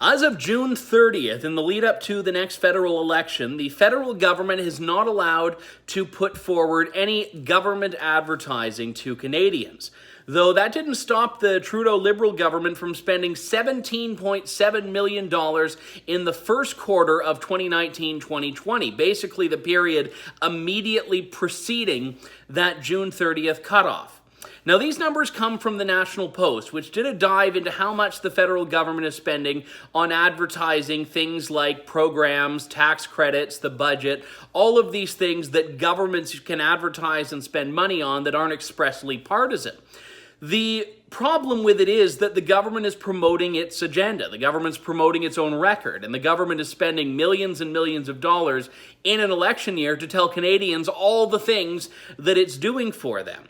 As of June 30th, in the lead up to the next federal election, the federal government is not allowed to put forward any government advertising to Canadians. Though that didn't stop the Trudeau Liberal government from spending $17.7 million in the first quarter of 2019-2020, basically the period immediately preceding that June 30th cutoff. Now, these numbers come from the National Post, which did a dive into how much the federal government is spending on advertising things like programs, tax credits, the budget, all of these things that governments can advertise and spend money on that aren't expressly partisan. The problem with it is that the government is promoting its agenda. The government's promoting its own record, and the government is spending millions and millions of dollars in an election year to tell Canadians all the things that it's doing for them.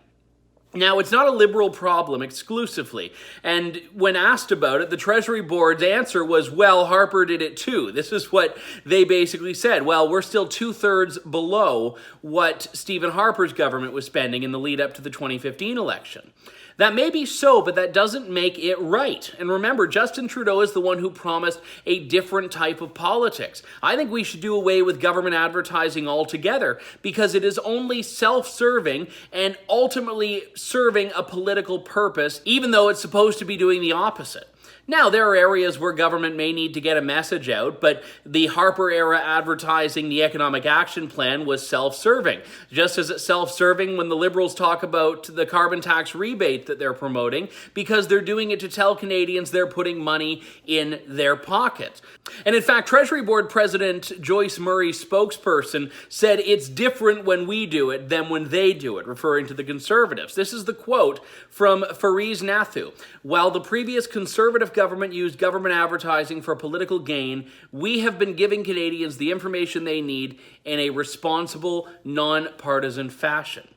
Now, it's not a Liberal problem exclusively, and when asked about it, the Treasury Board's answer was, well, Harper did it too. This is what they basically said. Well, we're still 2/3 below what Stephen Harper's government was spending in the lead up to the 2015 election. That may be so, but that doesn't make it right. And remember, Justin Trudeau is the one who promised a different type of politics. I think we should do away with government advertising altogether because it is only self-serving and ultimately serving a political purpose, even though it's supposed to be doing the opposite. Now, there are areas where government may need to get a message out, but the Harper-era advertising, the Economic Action Plan, was self-serving. Just as it's self-serving when the Liberals talk about the carbon tax rebate that they're promoting, because they're doing it to tell Canadians they're putting money in their pockets. And in fact, Treasury Board President Joyce Murray's spokesperson said it's different when we do it than when they do it, referring to the Conservatives. This is the quote from Fariz Nathu. While the previous Conservative government used government advertising for political gain, we have been giving Canadians the information they need in a responsible, non-partisan fashion.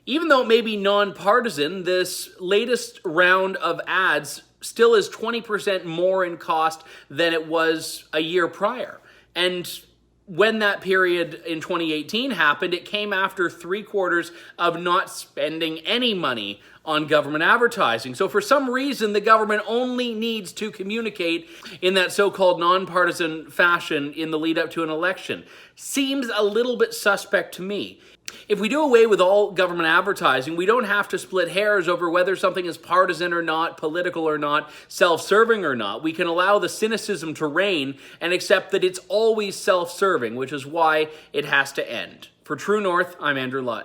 Even though it may be non-partisan, this latest round of ads still is 20% more in cost than it was a year prior. And when that period in 2018 happened, it came after 3 quarters of not spending any money on government advertising. So for some reason, the government only needs to communicate in that so-called nonpartisan fashion in the lead up to an election. Seems a little bit suspect to me. If we do away with all government advertising, we don't have to split hairs over whether something is partisan or not, political or not, self-serving or not. We can allow the cynicism to reign and accept that it's always self-serving, which is why it has to end. For True North, I'm Andrew Lawton.